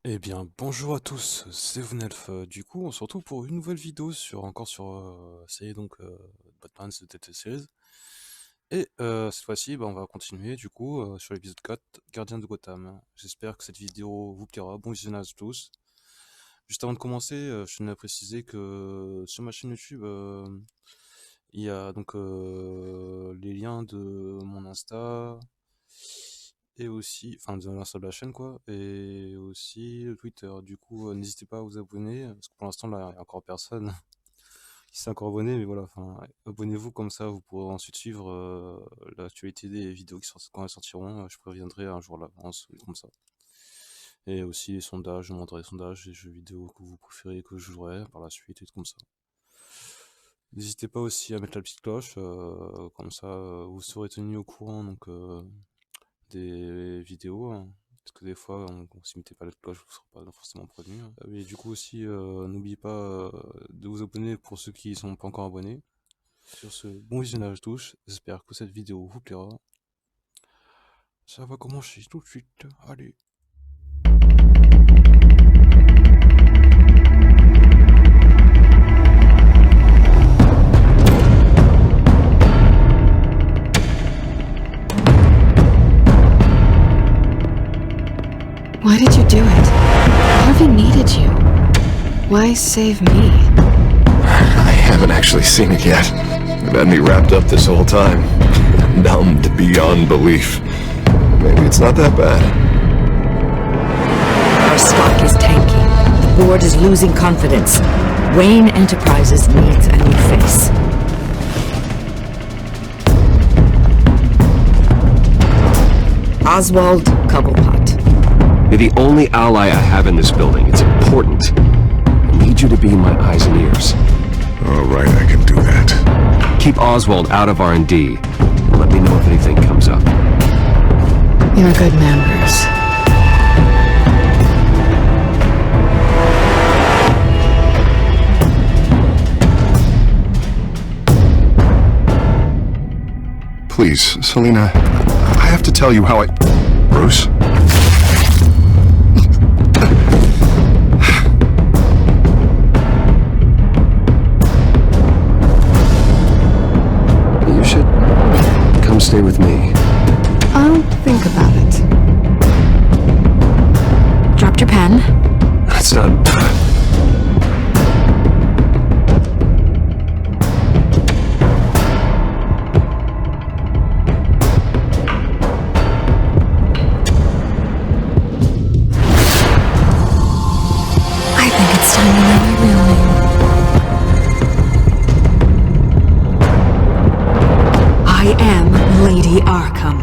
Eh bien, bonjour à tous, c'est Vnelf. Du coup, on se retrouve pour une nouvelle vidéo sur la série Batman The TELTALE Series. Et cette fois-ci, on va continuer du coup sur l'épisode 4, Gardien de Gotham. J'espère que cette vidéo vous plaira. Bon visionnage à tous. Juste avant de commencer, je tenais à préciser que sur ma chaîne YouTube, il y a donc les liens de mon Insta, et aussi, enfin de l'insta de la chaîne quoi, et aussi le Twitter. Du coup, n'hésitez pas à vous abonner, parce que pour l'instant là, il n'y a encore personne qui s'est encore abonné, mais voilà, enfin, ouais, abonnez-vous comme ça, vous pourrez ensuite suivre l'actualité des vidéos quand elles sortiront. Je préviendrai un jour à l'avance, comme ça. Et aussi les sondages, je montrerai les sondages, les jeux vidéo que vous préférez que je jouerai par la suite, et tout comme ça. N'hésitez pas aussi à mettre la petite cloche, comme ça vous serez tenu au courant donc des vidéos, hein. Parce que des fois, si vous mettez pas la cloche, vous ne serez pas forcément prévenu, hein. Ah oui, du coup aussi, n'oubliez pas de vous abonner pour ceux qui sont pas encore abonnés. Sur ce, bon visionnage à tous, j'espère que cette vidéo vous plaira. Ça va commencer tout de suite, allez. Why did you do it? Harvey needed you. Why save me? I haven't actually seen it yet. They've had me wrapped up this whole time. Numbed beyond belief. Maybe it's not that bad. Our stock is tanking. The board is losing confidence. Wayne Enterprises needs a new face. Oswald Cobblepot. You're the only ally I have in this building. It's important. I need you to be my eyes and ears. All right, I can do that. Keep Oswald out of R&D, and let me know if anything comes up. You're a good man, Bruce. Please, Selina, I have to tell you how I... Bruce? You should come stay with me. I'll think about it. Dropped your pen? That's not... I think it's time to know my real name. I am Lady Arkham.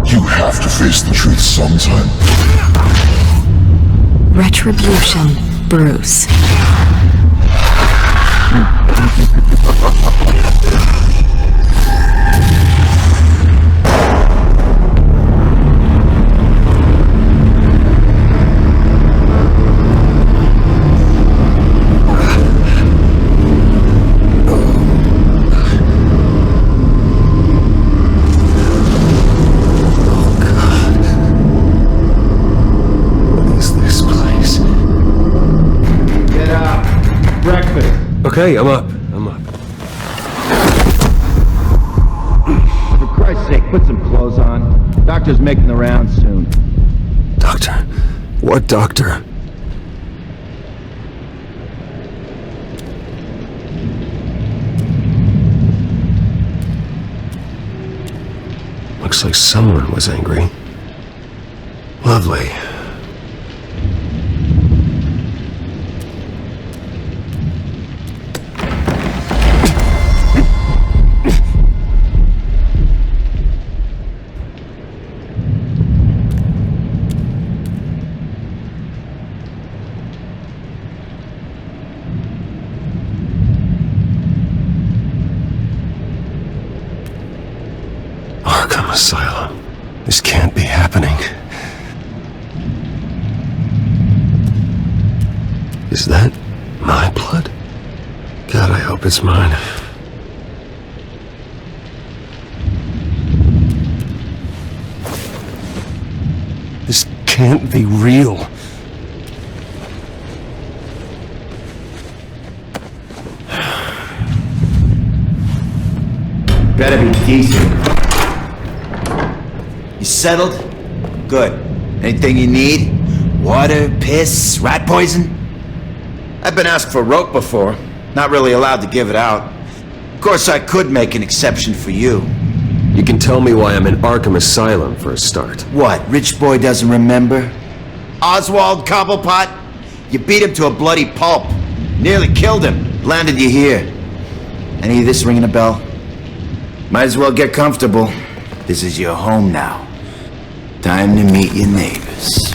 You have to face the truth sometime. Retribution, Bruce. What is this place? Get up! Breakfast! Okay, I'm up. For Christ's sake, put some clothes on. Doctor's making the rounds soon. Doctor? What doctor? Looks like someone was angry. Lovely. This can't be happening. Is that my blood? God, I hope it's mine. This can't be real. Better be decent. You settled? Good. Anything you need? Water, piss, rat poison? I've been asked for rope before. Not really allowed to give it out. Of course, I could make an exception for you. You can tell me why I'm in Arkham Asylum for a start. What, rich boy doesn't remember? Oswald Cobblepot? You beat him to a bloody pulp. Nearly killed him. Landed you here. Any of this ringing a bell? Might as well get comfortable. This is your home now. Time to meet your neighbors.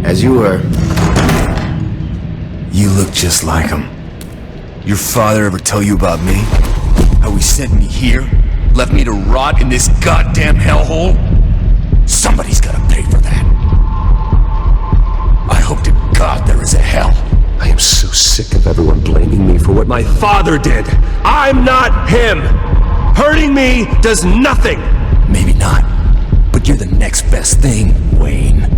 As you were. You look just like him. Your father ever tell you about me? How he sent me here? Left me to rot in this goddamn hellhole? Somebody's gotta pay for that. I hope to God there is a hell. I am so sick of everyone blaming me for what my father did. I'm not him! Hurting me does nothing! Maybe not, but you're the next best thing, Wayne.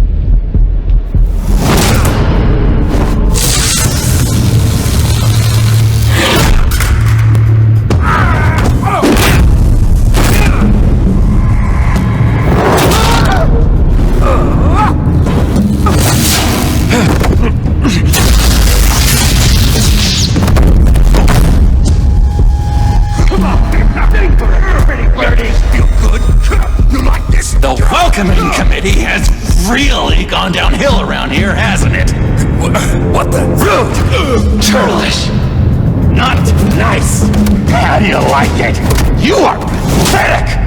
Welcoming committee has really gone downhill around here, hasn't it? What the? Rude! Churlish! Not nice! How do you like it? You are pathetic!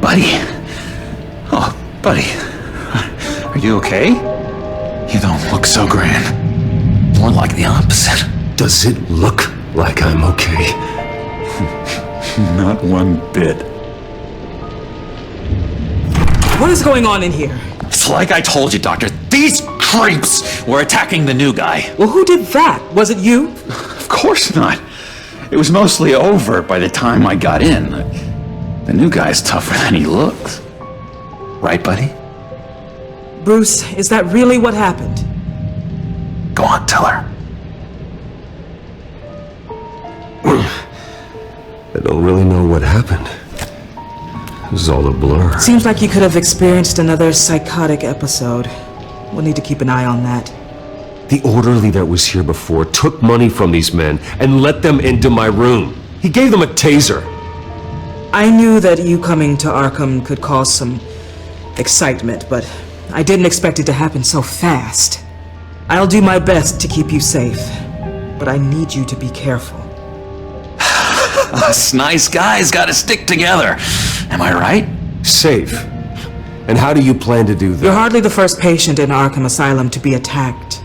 Buddy? Oh, buddy. Are you okay? You don't look so grand. More like the opposite. Does it look like I'm okay? Not one bit. What is going on in here? It's like I told you, Doctor. These creeps were attacking the new guy. Well, who did that? Was it you? Of course not. It was mostly over by the time I got in. The new guy's tougher than he looks. Right, buddy? Bruce, is that really what happened? Go on, tell her. I don't really know what happened. It was all a blur. Seems like you could have experienced another psychotic episode. We'll need to keep an eye on that. The orderly that was here before took money from these men and let them into my room. He gave them a taser. I knew that you coming to Arkham could cause some excitement, but I didn't expect it to happen so fast. I'll do my best to keep you safe, but I need you to be careful. Us nice guys gotta stick together. Am I right? Safe. And how do you plan to do that? You're hardly the first patient in Arkham Asylum to be attacked.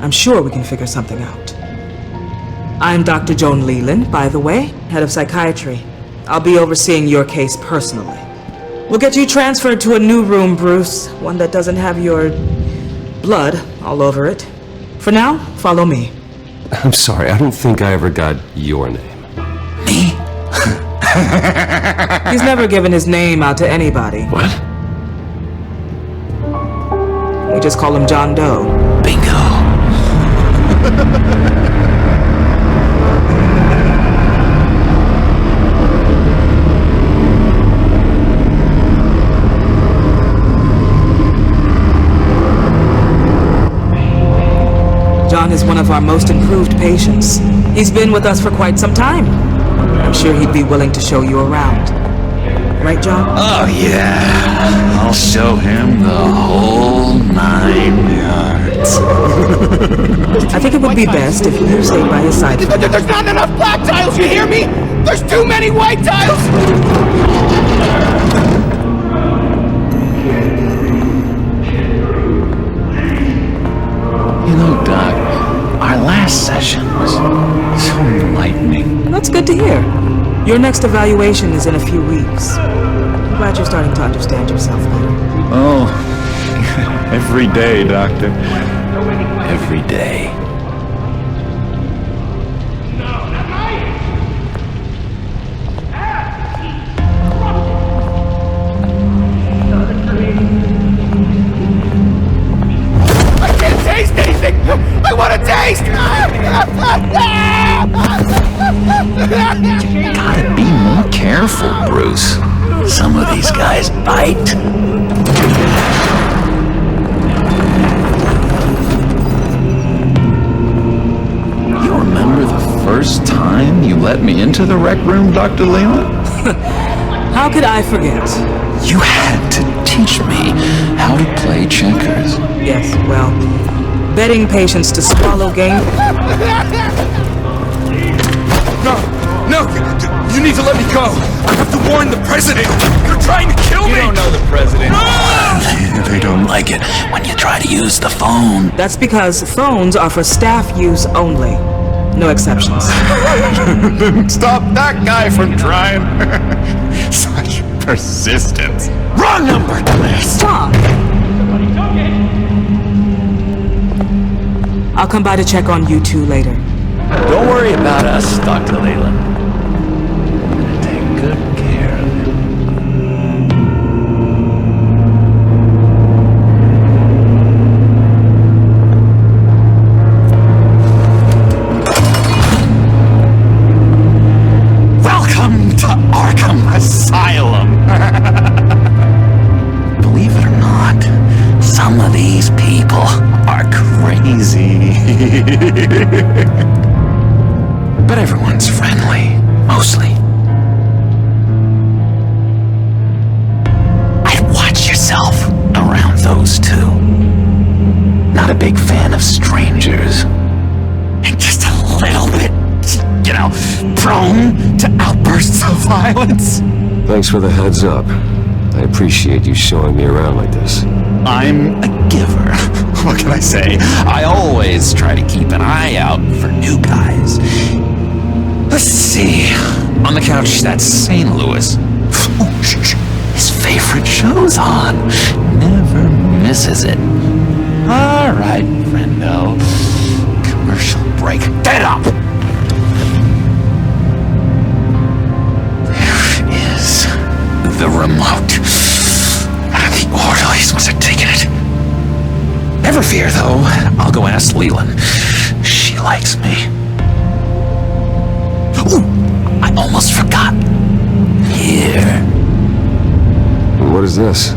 I'm sure we can figure something out. I'm Dr. Joan Leland, by the way, head of psychiatry. I'll be overseeing your case personally. We'll get you transferred to a new room, Bruce. One that doesn't have your blood all over it. For now, follow me. I'm sorry, I don't think I ever got your name. Me? He's never given his name out to anybody. What? We just call him John Doe. Bingo. John is one of our most improved patients. He's been with us for quite some time. I'm sure he'd be willing to show you around. Right, John? Oh, yeah. I'll show him the whole 9 yards. I think it would be best if you stayed by his side. There's not enough black tiles, you hear me? There's too many white tiles! You know, Doc, our last session was so enlightening. That's good to hear. Your next evaluation is in a few weeks. I'm glad you're starting to understand yourself better. Oh, every day, Doctor. Every day. I can't taste anything! I want to taste! Gotta be more careful, Bruce. Some of these guys bite. You remember the first time you let me into the rec room, Dr. Leland? How could I forget? You had to teach me how to play checkers. Yes, well, betting patients to swallow game. No! You need to let me go! I have to warn the president! You're trying to kill me! You don't know the president. They don't like it when you try to use the phone. That's because phones are for staff use only. No exceptions. Stop that guy from trying. Such persistence. Wrong number! Stop! I'll come by to check on you two later. Don't worry about us, Dr. Leland. I'm gonna take good care of you. Welcome to Arkham Asylum. Believe it or not, some of these people are crazy. But everyone's friendly, mostly. I'd watch yourself around those two. Not a big fan of strangers. And just a little bit, you know, prone to outbursts of violence. Thanks for the heads up. I appreciate you showing me around like this. I'm a giver. What can I say? I always try to keep an eye out for new guys. Let's see. On the couch, that's St. Louis. His favorite show's on. Never misses it. All right, friendo. Commercial break. Get up! There is the remote. The orderlies must have taken it. Never fear, though. I'll go ask Leland. She likes me. Ooh, I almost forgot. Here. What is this?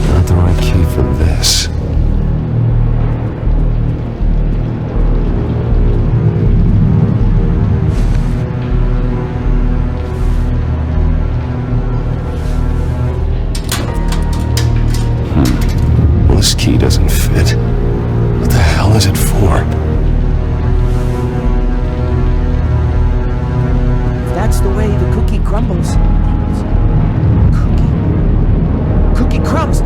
Not the right key for this. This key doesn't fit. What the hell is it for? That's the way the cookie crumbles. Cookie crumbs!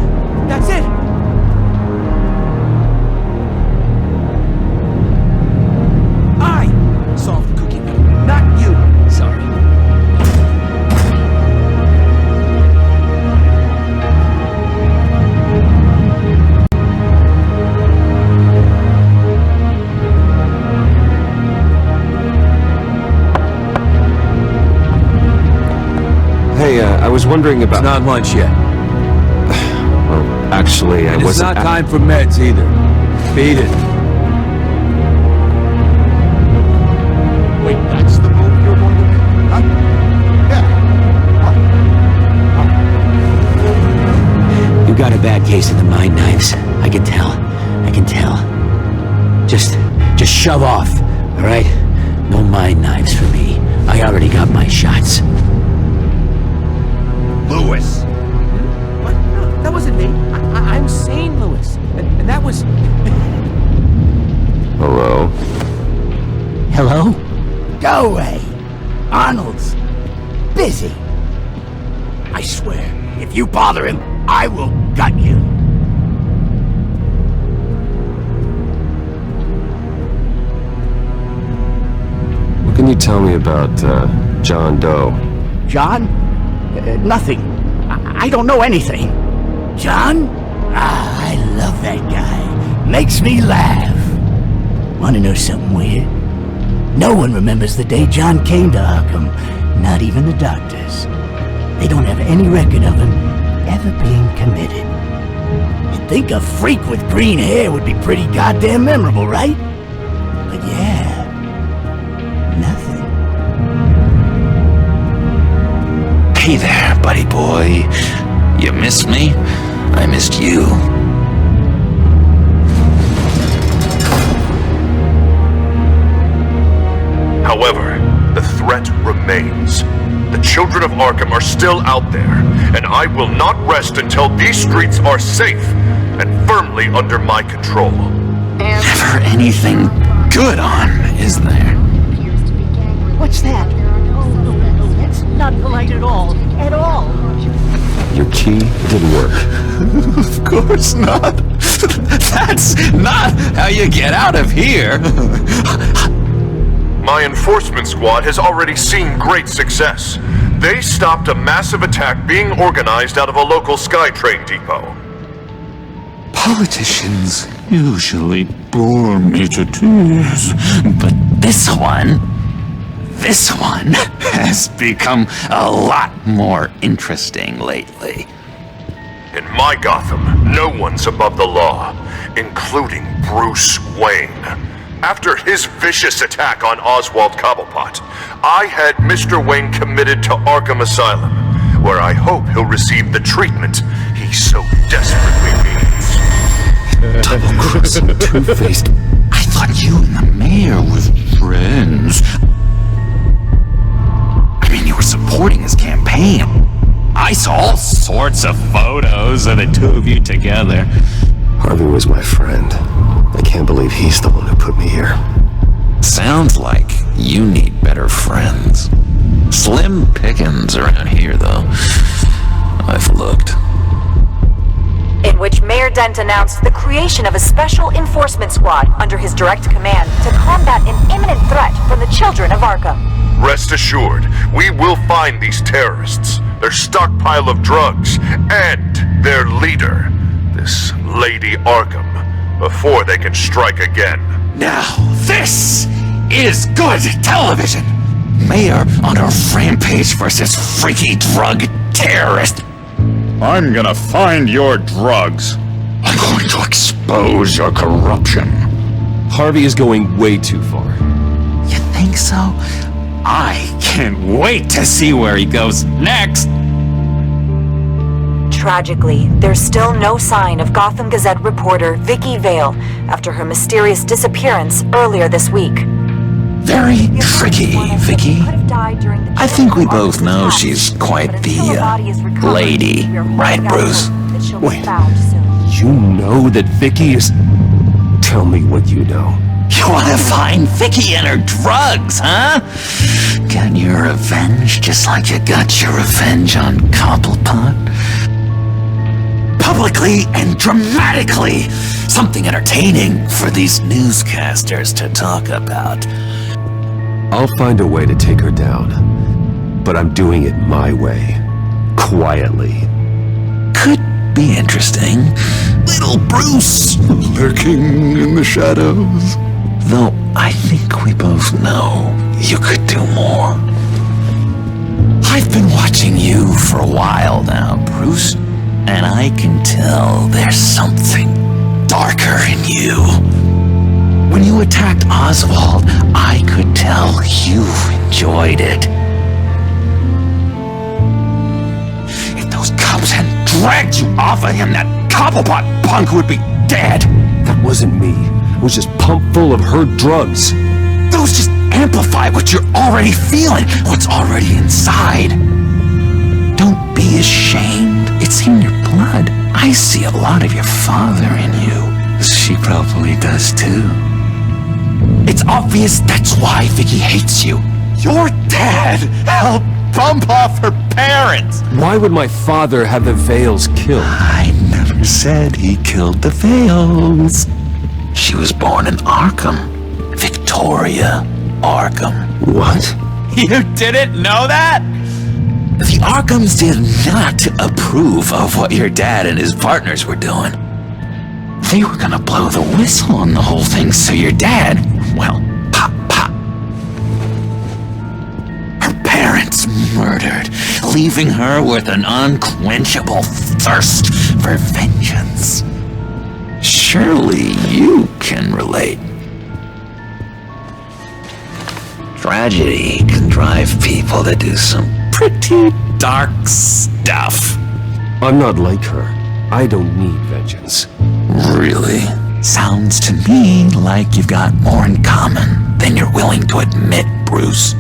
That's it! I solved the cookie riddle, not you. Sorry. Hey, I was wondering about... It's not lunch yet. Well, actually, I It's wasn't... not time for meds either. Beat it. Wait, that's the move you're going to make? Huh? Yeah. You got a bad case of the mind knives. I can tell. shove off, all right? No mind knives for me. I already got my shots. Lewis! What? No, that wasn't me. I'm sane, Lewis. And that was... Hello? Hello? Go away. Arnold's busy. I swear, if you bother him, I will gut you. What can you tell me about, John Doe? John? Nothing. I don't know anything. John? Ah, I love that guy. Makes me laugh. Wanna know something weird? No one remembers the day John came to Arkham. Not even the doctors. They don't have any record of him ever being committed. You'd think a freak with green hair would be pretty goddamn memorable, right? But yeah, nothing. Hey there, buddy boy. You missed me? I missed you. However, the threat remains. The children of Arkham are still out there, and I will not rest until these streets are safe and firmly under my control. Never anything good on, is there? What's that? Oh, that's not polite at all. At all. Your key didn't work. Of course not. That's not how you get out of here. My enforcement squad has already seen great success. They stopped a massive attack being organized out of a local SkyTrain depot. Politicians usually bore me to tears, but this one has become a lot more interesting lately. In my Gotham, no one's above the law, including Bruce Wayne. After his vicious attack on Oswald Cobblepot, I had Mr. Wayne committed to Arkham Asylum, where I hope he'll receive the treatment he so desperately needs. Double-crossing, two-faced... I thought you and the mayor were friends. I mean, you were supporting his campaign. I saw all sorts of photos of the two of you together. Harvey was my friend. I can't believe he's the one who put me here. Sounds like you need better friends. Slim pickings around here, though. I've looked. In which Mayor Dent announced the creation of a special enforcement squad under his direct command to combat an imminent threat from the children of Arkham. Rest assured, we will find these terrorists, their stockpile of drugs, and their leader, this Lady Arkham, before they can strike again. Now, this is good television! Mayor on a rampage versus freaky drug terrorist. I'm gonna find your drugs. I'm going to expose your corruption. Harvey is going way too far. You think so? I can't wait to see where he goes next. Tragically, there's still no sign of Gotham Gazette reporter Vicky Vale after her mysterious disappearance earlier this week. Very tricky, Vicky. I think we both know she's quite the lady, right, Bruce? Wait, you know that Vicky is... Tell me what you know. You want to find Vicky and her drugs, huh? Get your revenge just like you got your revenge on Cobblepot? Publicly and dramatically! Something entertaining for these newscasters to talk about. I'll find a way to take her down. But I'm doing it my way. Quietly. Could be interesting. Little Bruce lurking in the shadows. Though I think we both know you could do more. I've been watching you for a while now, Bruce, and I can tell there's something darker in you. When you attacked Oswald, I could tell you enjoyed it. If those cops hadn't dragged you off of him, that Cobblepot punk would be dead. That wasn't me. was just pumped full of her drugs. Those just amplify what you're already feeling, what's already inside. Don't be ashamed. It's in your blood. I see a lot of your father in you. She probably does too. It's obvious that's why Vicky hates you. Your dad helped bump off her parents. Why would my father have the Vales killed? I never said he killed the Vales. She was born in Arkham. Victoria Arkham. What? You didn't know that? The Arkhams did not approve of what your dad and his partners were doing. They were gonna blow the whistle on the whole thing, so your dad, well, pop. Her parents murdered, leaving her with an unquenchable thirst for vengeance. Surely you can relate. Tragedy can drive people to do some pretty dark stuff. I'm not like her. I don't need vengeance. Really? Sounds to me like you've got more in common than you're willing to admit, Bruce.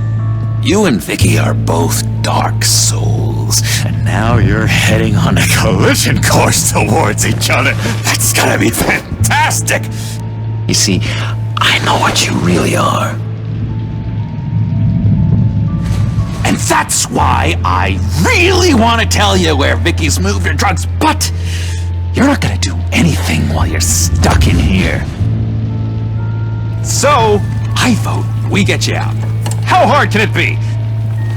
You and Vicky are both dark souls, and now you're heading on a collision course towards each other. That's gonna be fantastic! You see, I know what you really are. And that's why I really want to tell you where Vicky's moved her drugs, but you're not gonna do anything while you're stuck in here. So, I vote we get you out. How hard can it be?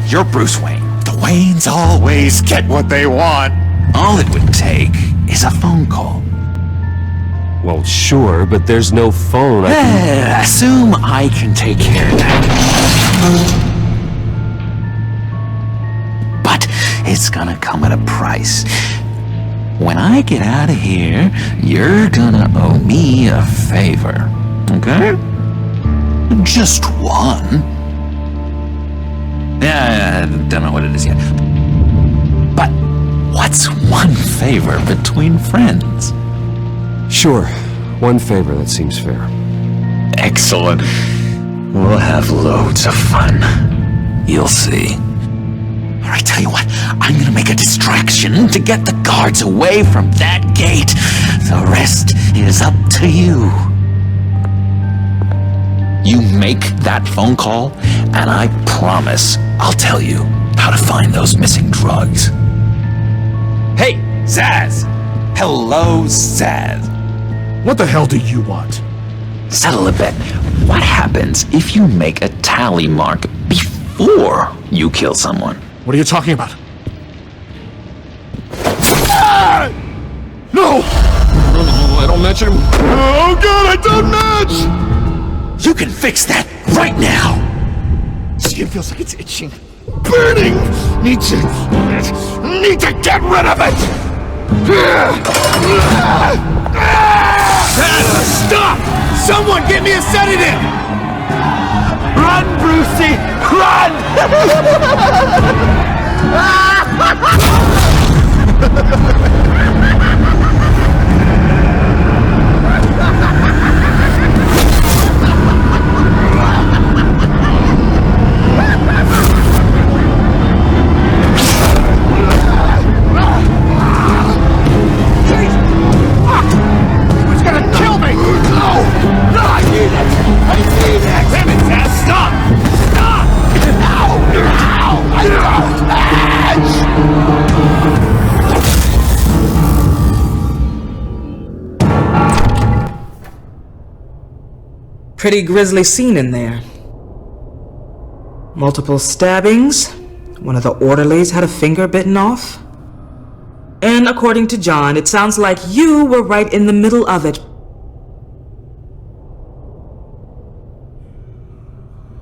You're Bruce Wayne. The Waynes always get what they want. All it would take is a phone call. Well, sure, but there's no phone. Assume I can take care of that. But it's gonna come at a price. When I get out of here, you're gonna owe me a favor, okay? Just one. Yeah, I don't know what it is yet. But what's one favor between friends? Sure, one favor, that seems fair. Excellent. We'll have loads of fun. You'll see. I tell you what, I'm gonna make a distraction to get the guards away from that gate. The rest is up to you. You make that phone call, and I promise I'll tell you how to find those missing drugs. Hey, Zaz! Hello, Zaz. What the hell do you want? Settle a bet. What happens if you make a tally mark before you kill someone? What are you talking about? No! No, I don't match him. Oh god, I don't match! You can fix that right now! Skin feels like it's itching. Burning! Need to get rid of it! Stop! Someone get me a sedative! Run, Brucey! It's gonna kill me! No! No, I need it! I need it! Damn it, Tess! Stop! Stop! No! No! I don't match! Pretty grisly scene in there. Multiple stabbings. One of the orderlies had a finger bitten off. And according to John, it sounds like you were right in the middle of it.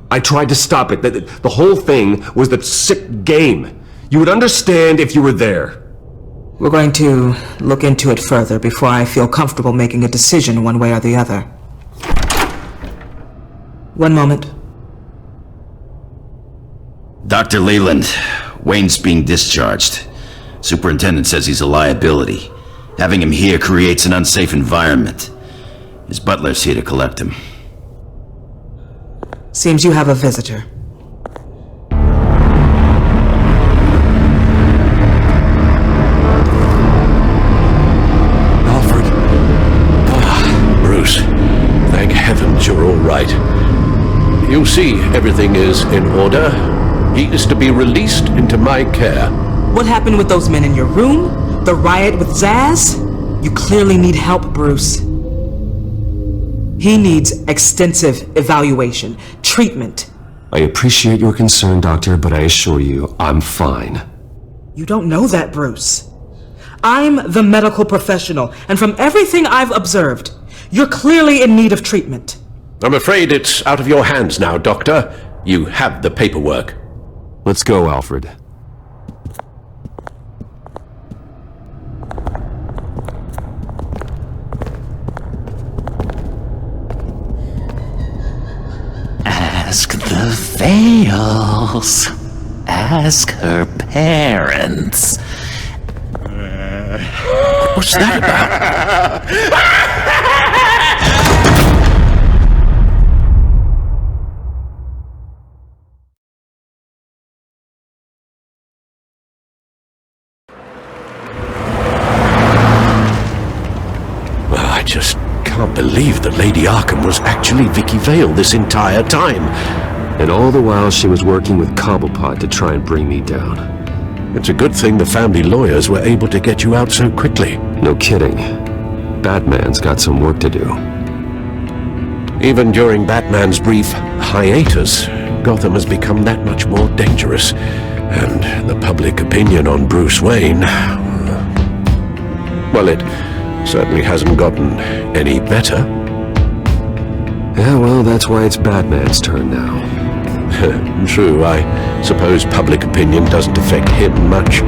I tried to stop it. The whole thing was that sick game. You would understand if you were there. We're going to look into it further before I feel comfortable making a decision one way or the other. One moment. Dr. Leland, Wayne's being discharged. Superintendent says he's a liability. Having him here creates an unsafe environment. His butler's here to collect him. Seems you have a visitor. Alfred. Bruce. Thank heavens you're all right. You see, everything is in order. He is to be released into my care. What happened with those men in your room? The riot with Zaz? You clearly need help, Bruce. He needs extensive evaluation, treatment. I appreciate your concern, Doctor, but I assure you, I'm fine. You don't know that, Bruce. I'm the medical professional, and from everything I've observed, you're clearly in need of treatment. I'm afraid it's out of your hands now, Doctor. You have the paperwork. Let's go, Alfred. Ask the Vales. Ask her parents. What's that about? Well, I just can't believe that Lady Arkham was actually Vicky Vale this entire time. And all the while she was working with Cobblepot to try and bring me down. It's a good thing the family lawyers were able to get you out so quickly. No kidding. Batman's got some work to do. Even during Batman's brief hiatus, Gotham has become that much more dangerous. And the public opinion on Bruce Wayne... well, it certainly hasn't gotten any better. Yeah, well, that's why it's Batman's turn now. True, I suppose public opinion doesn't affect him much.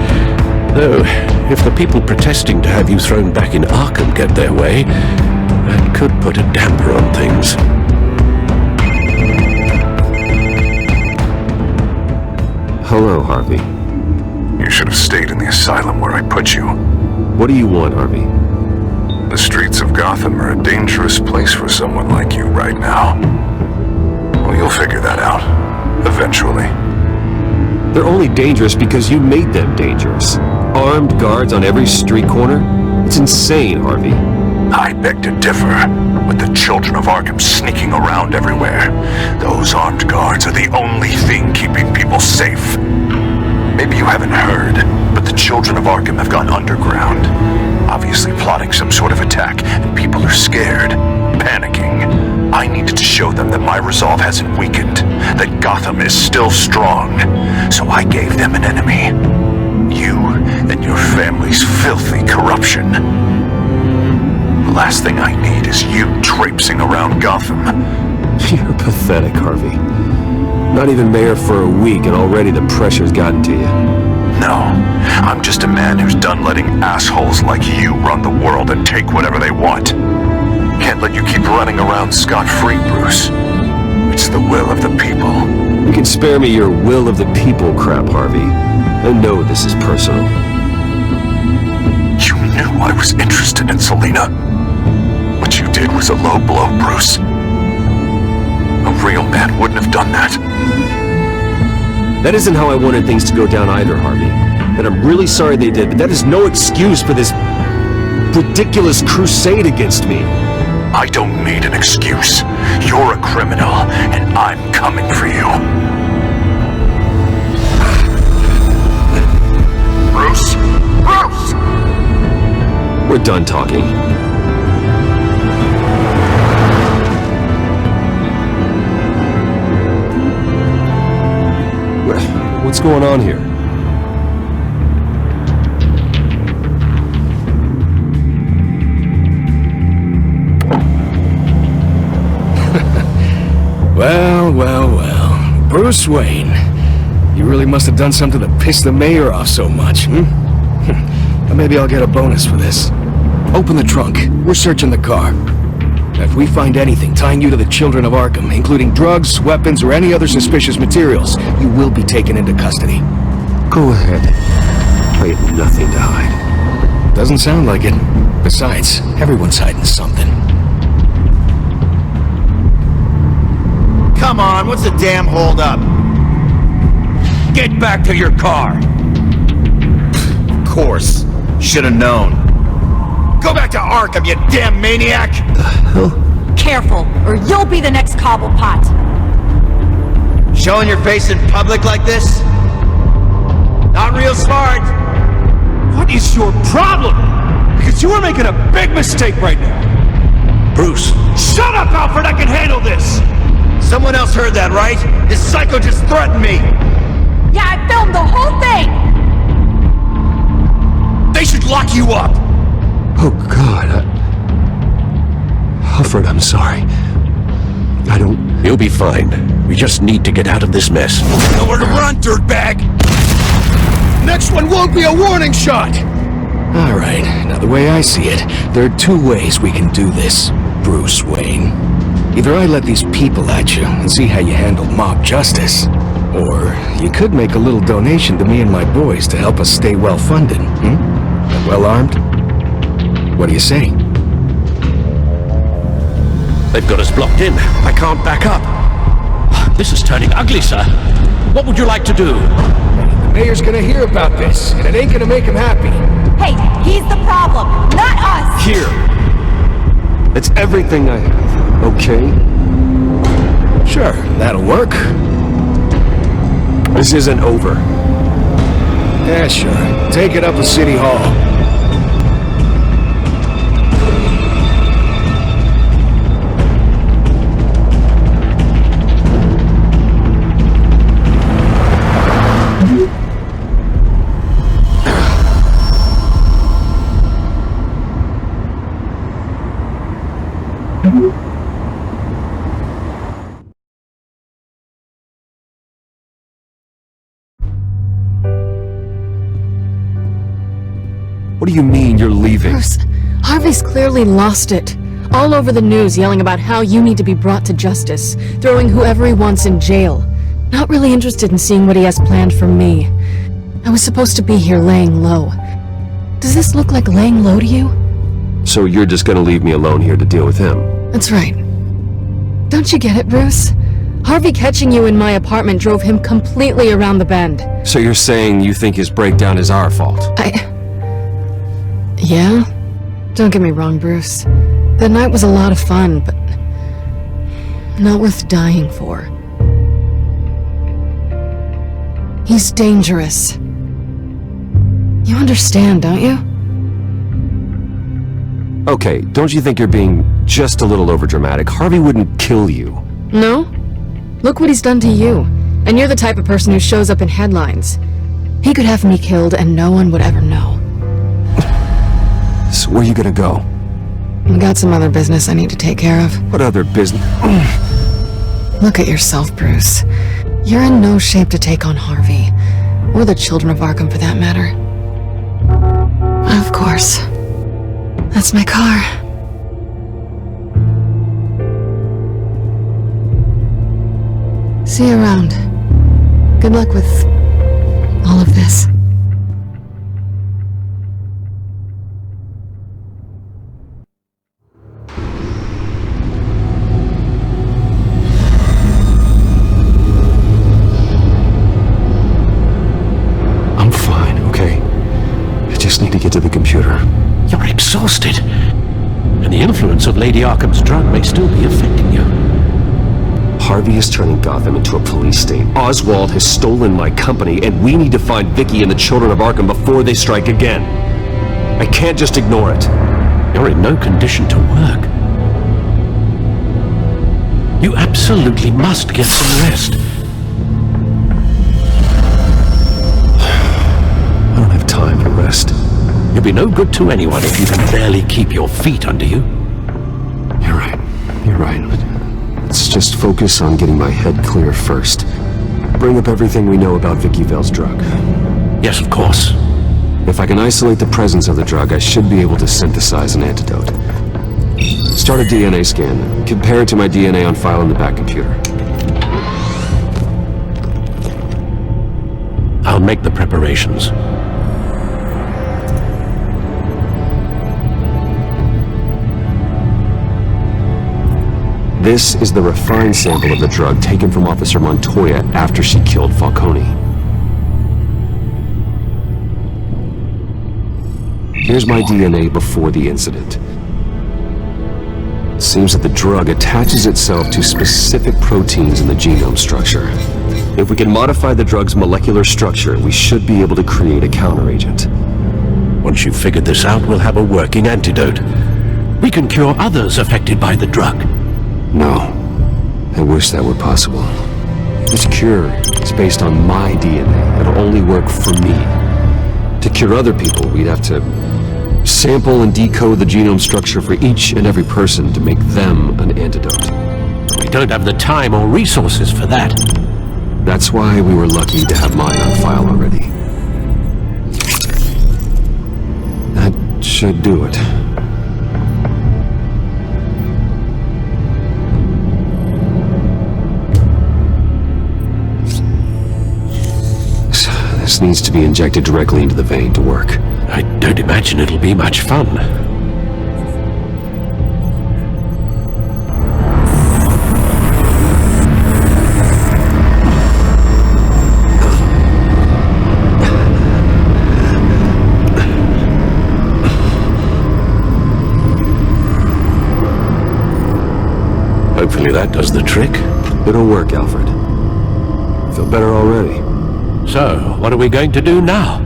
Though, if the people protesting to have you thrown back in Arkham get their way, that could put a damper on things. Hello, Harvey. You should have stayed in the asylum where I put you. What do you want, Harvey? The streets of Gotham are a dangerous place for someone like you right now. Well, you'll figure that out. Eventually. They're only dangerous because you made them dangerous. Armed guards on every street corner? It's insane, Harvey. I beg to differ. With the children of Arkham sneaking around everywhere, those armed guards are the only thing keeping people safe. Maybe you haven't heard, but the children of Arkham have gone underground. Obviously plotting some sort of attack, and people are scared, panicking. I needed to show them that my resolve hasn't weakened, that Gotham is still strong. So I gave them an enemy. You and your family's filthy corruption. The last thing I need is you traipsing around Gotham. You're pathetic, Harvey. Not even mayor for a week and already the pressure's gotten to you. No, I'm just a man who's done letting assholes like you run the world and take whatever they want. Can't let you keep running around scot-free, Bruce. It's the will of the people. You can spare me your will of the people crap, Harvey. I know this is personal. You knew I was interested in Selina. What you did was a low blow, Bruce. A real man wouldn't have done that. That isn't how I wanted things to go down either, Harvey. And I'm really sorry they did, but that is no excuse for this ridiculous crusade against me. I don't need an excuse. You're a criminal, and I'm coming for you. Bruce? Bruce! We're done talking. What's going on here? Well. Bruce Wayne. You really must have done something to piss the mayor off so much, But maybe I'll get a bonus for this. Open the trunk. We're searching the car. If we find anything tying you to the children of Arkham, including drugs, weapons, or any other suspicious materials, you will be taken into custody. Go ahead. I have nothing to hide. Doesn't sound like it. Besides, everyone's hiding something. on, what's the damn holdup? Get back to your car! Of course. Should've known. Go back to Arkham, you damn maniac! Careful, or you'll be the next Cobblepot. Showing your face in public like this? Not real smart. What is your problem? Because you are making a big mistake right now. Bruce. Shut up, Alfred! I can handle this! Someone else heard that, right? This psycho just threatened me! Yeah, I filmed the whole thing! They should lock you up! Oh, God. Alfred, I'm sorry. I don't... You'll be fine. We just need to get out of this mess. Nowhere to run, dirtbag! Next one won't be a warning shot! Alright, now the way I see it, there are two ways we can do this, Bruce Wayne. Either I let these people at you and see how you handle mob justice, or you could make a little donation to me and my boys to help us stay well-funded, and well-armed? What do you say? They've got us blocked in. I can't back up. This is turning ugly, sir. What would you like to do? The mayor's gonna hear about this, and it ain't gonna make him happy. Hey, he's the problem, not us! Here. It's everything I have, okay? Sure, that'll work. This isn't over. Yeah, sure. Take it up to City Hall. What do you mean you're leaving? Bruce, Harvey's clearly lost it. All over the news yelling about how you need to be brought to justice, throwing whoever he wants in jail. Not really interested in seeing what he has planned for me. I was supposed to be here laying low. Does this look like laying low to you? So you're just gonna leave me alone here to deal with him? That's right. Don't you get it, Bruce? Harvey catching you in my apartment drove him completely around the bend. So you're saying you think his breakdown is our fault? Yeah? Don't get me wrong, Bruce. That night was a lot of fun, but not worth dying for. He's dangerous. You understand, don't you? Okay, don't you think you're being just a little overdramatic? Harvey wouldn't kill you. No? Look what he's done to you. And you're the type of person who shows up in headlines. He could have me killed and no one would ever know. So where are you gonna go? I've got some other business I need to take care of. What other business? Look at yourself, Bruce. You're in no shape to take on Harvey. Or the children of Arkham, for that matter. Of course. That's my car. See you around. Good luck with all of this. I'm fine, okay? I just need to get to the computer. You're exhausted. And the influence of Lady Arkham's drug may still be affecting you. Harvey is turning Gotham into a police state. Oswald has stolen my company, and we need to find Vicky and the children of Arkham before they strike again. I can't just ignore it. You're in no condition to work. You absolutely must get some rest. I don't have time to rest. You'll be no good to anyone if you can barely keep your feet under you. You're right. You're right. Let's just focus on getting my head clear first. Bring up everything we know about Vicky Vale's drug. Yes, of course. If I can isolate the presence of the drug, I should be able to synthesize an antidote. Start a DNA scan. Compare it to my DNA on file in the back computer. I'll make the preparations. This is the refined sample of the drug taken from Officer Montoya after she killed Falcone. Here's my DNA before the incident. It seems that the drug attaches itself to specific proteins in the genome structure. If we can modify the drug's molecular structure, we should be able to create a counteragent. Once you've figured this out, we'll have a working antidote. We can cure others affected by the drug. No. I wish that were possible. This cure is based on my DNA. It'll only work for me. To cure other people, we'd have to sample and decode the genome structure for each and every person to make them an antidote. We don't have the time or resources for that. That's why we were lucky to have mine on file already. That should do it. This needs to be injected directly into the vein to work. I don't imagine it'll be much fun. Hopefully that does the trick. It'll work, Alfred. Feel better already. So, what are we going to do now?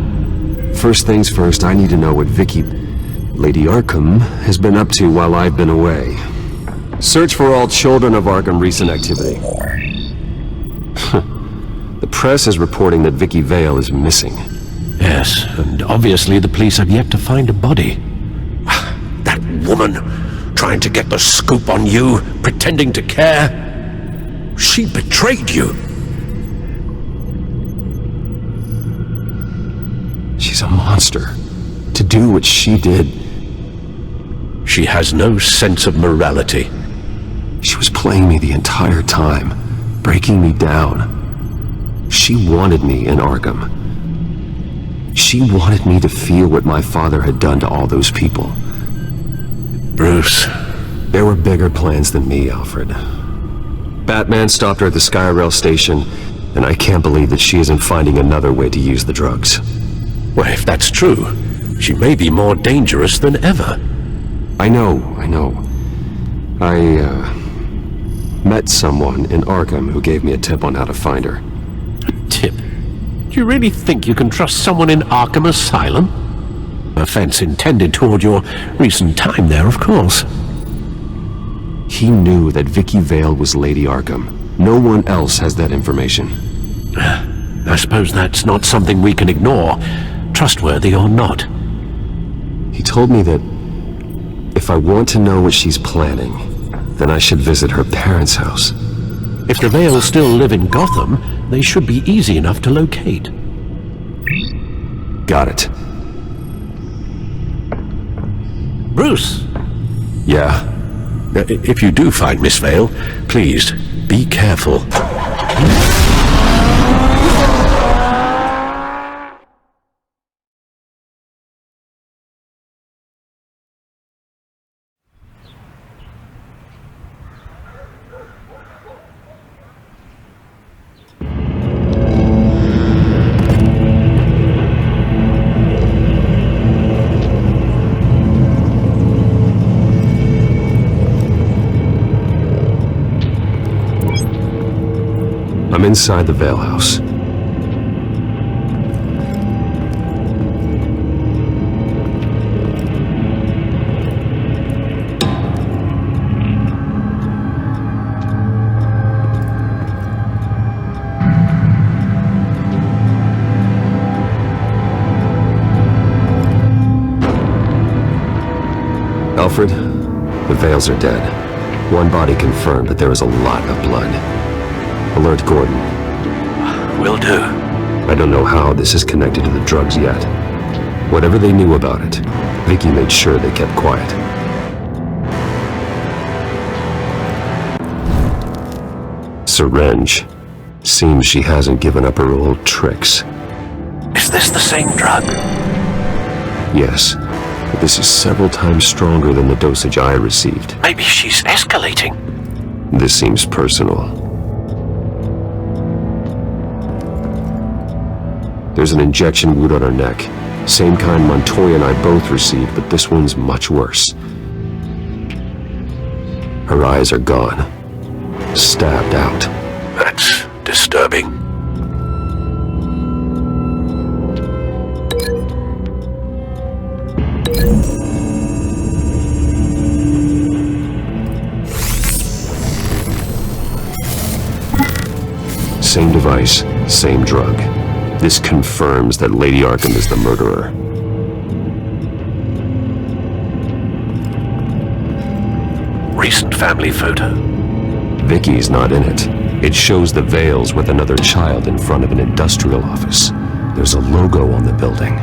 First things first, I need to know what Lady Arkham, has been up to while I've been away. Search for all children of Arkham recent activity. The press is reporting that Vicky Vale is missing. Yes, and obviously the police have yet to find a body. That woman, trying to get the scoop on you, pretending to care. She betrayed you. She's a monster. To do what she did. She has no sense of morality. She was playing me the entire time, breaking me down. She wanted me in Arkham. She wanted me to feel what my father had done to all those people. Bruce. There were bigger plans than me, Alfred. Batman stopped her at the Skyrail station, and I can't believe that she isn't finding another way to use the drugs. Well, if that's true, she may be more dangerous than ever. I know. I met someone in Arkham who gave me a tip on how to find her. A tip? Do you really think you can trust someone in Arkham Asylum? Offense intended toward your recent time there, of course. He knew that Vicky Vale was Lady Arkham. No one else has that information. I suppose that's not something we can ignore, trustworthy or not. He told me that if I want to know what she's planning, then I should visit her parents' house. If the Vales still live in Gotham, they should be easy enough to locate. Got it. Bruce! Yeah? If you do find Miss Vale, please, be careful. I'm inside the Vale house. Alfred, the Vales are dead. One body confirmed, but there is a lot of blood. Alert Gordon. Will do. I don't know how this is connected to the drugs yet. Whatever they knew about it, Vicky made sure they kept quiet. Syringe. Seems she hasn't given up her old tricks. Is this the same drug? Yes, but this is several times stronger than the dosage I received. Maybe she's escalating. This seems personal. There's an injection wound on her neck. Same kind Montoya and I both received, but this one's much worse. Her eyes are gone. Stabbed out. That's disturbing. Same device, same drug. This confirms that Lady Arkham is the murderer. Recent family photo? Vicky's not in it. It shows the Vales with another child in front of an industrial office. There's a logo on the building.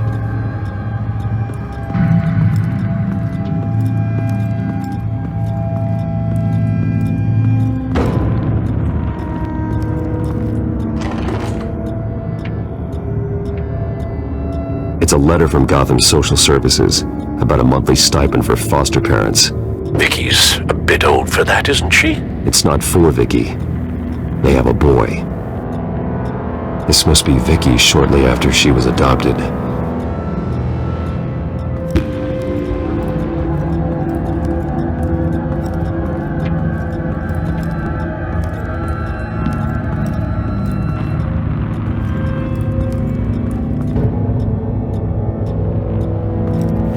It's a letter from Gotham Social Services about a monthly stipend for foster parents. Vicky's a bit old for that, isn't she? It's not for Vicky. They have a boy. This must be Vicky shortly after she was adopted.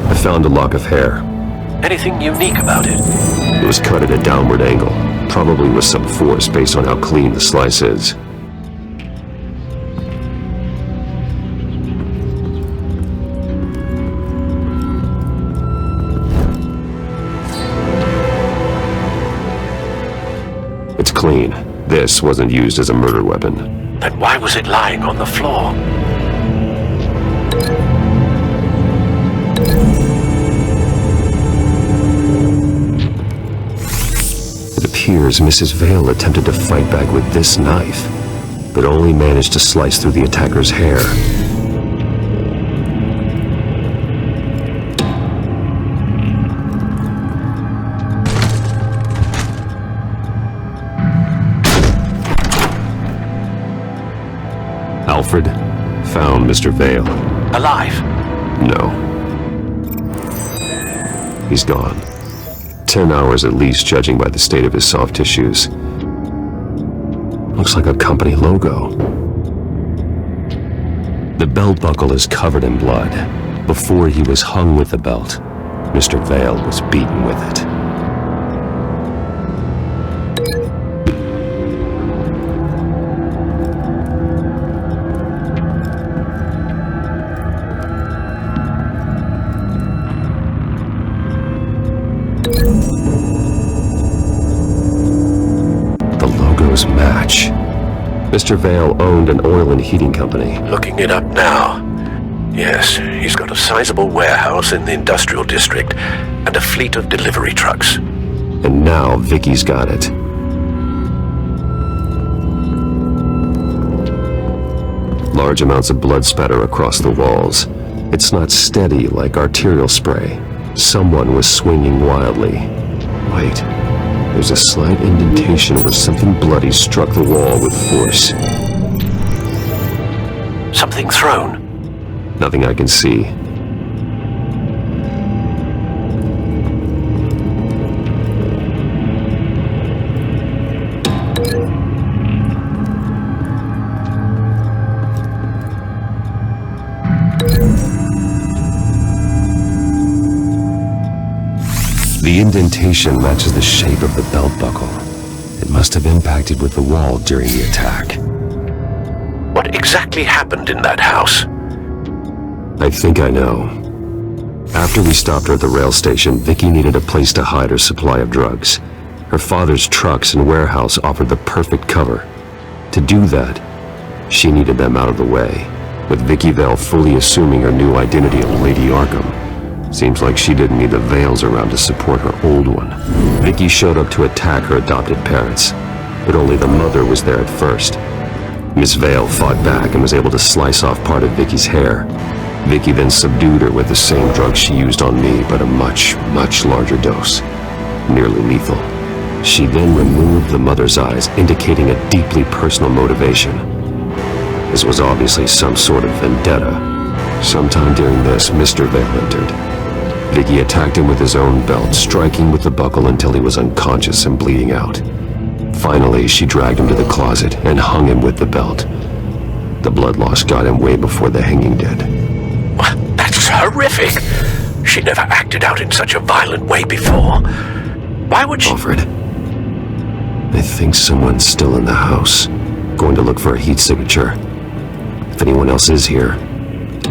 I found a lock of hair. Anything unique about it? It was cut at a downward angle, probably with some force based on how clean the slice is. It's clean. This wasn't used as a murder weapon. Then why was it lying on the floor? It appears Mrs. Vale attempted to fight back with this knife, but only managed to slice through the attacker's hair. Alfred found Mr. Vale. Alive? No. He's gone. 10 hours at least, judging by the state of his soft tissues. Looks like a company logo. The belt buckle is covered in blood. Before he was hung with the belt, Mr. Vale was beaten with it. Match. Mr. Vale owned an oil and heating company. Looking it up now. Yes, he's got a sizable warehouse in the industrial district and a fleet of delivery trucks. And now Vicky's got it. Large amounts of blood spatter across the walls. It's not steady like arterial spray. Someone was swinging wildly. Wait. There's a slight indentation where something bloody struck the wall with force. Something thrown? Nothing I can see. The indentation matches the shape of the belt buckle. It must have impacted with the wall during the attack. What exactly happened in that house? I think I know. After we stopped her at the rail station, Vicky needed a place to hide her supply of drugs. Her father's trucks and warehouse offered the perfect cover. To do that, she needed them out of the way, with Vicky Vale fully assuming her new identity of Lady Arkham. Seems like she didn't need the Vales around to support her old one. Vicky showed up to attack her adopted parents, but only the mother was there at first. Miss Vale fought back and was able to slice off part of Vicky's hair. Vicky then subdued her with the same drug she used on me, but a much, much larger dose. Nearly lethal. She then removed the mother's eyes, indicating a deeply personal motivation. This was obviously some sort of vendetta. Sometime during this, Mr. Vale entered. Vicky attacked him with his own belt, striking with the buckle until he was unconscious and bleeding out. Finally, she dragged him to the closet and hung him with the belt. The blood loss got him way before the hanging did. That's horrific. She never acted out in such a violent way before. Why would she... Alfred, I think someone's still in the house. Going to look for a heat signature. If anyone else is here,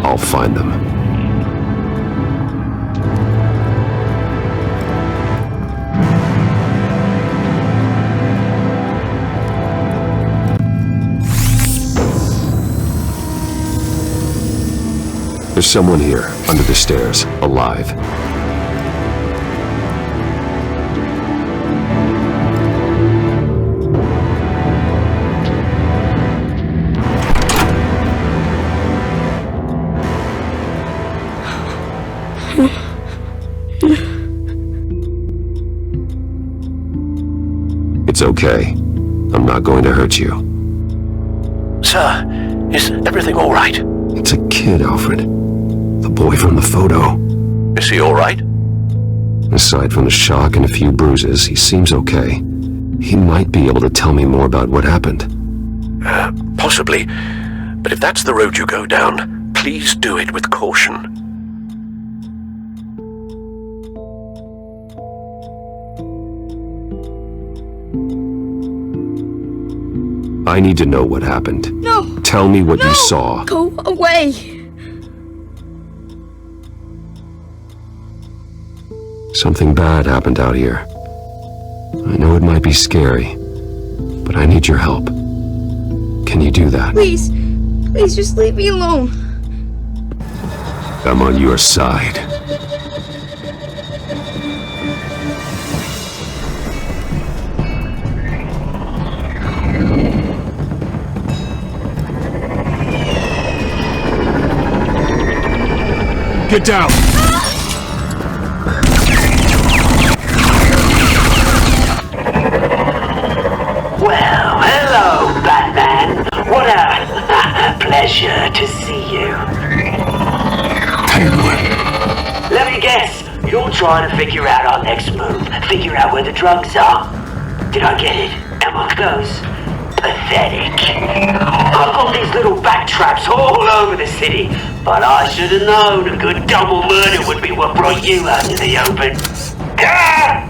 I'll find them. There's someone here, under the stairs, alive. It's okay. I'm not going to hurt you. Sir, is everything all right? It's a kid, Alfred. The boy from the photo. Is he all right? Aside from the shock and a few bruises, he seems okay. He might be able to tell me more about what happened. Possibly. But if that's the road you go down, please do it with caution. I need to know what happened. No! Tell me what you saw. Go away! Something bad happened out here. I know it might be scary, but I need your help. Can you do that? Please, please just leave me alone. I'm on your side. Get down! Well, hello, Batman. What a pleasure to see you. Let me guess, you're trying to figure out our next move. Figure out where the drugs are. Did I get it? Am I close? Pathetic. I've got these little bat traps all over the city, but I should have known a good double murder would be what brought you out into the open. Ah!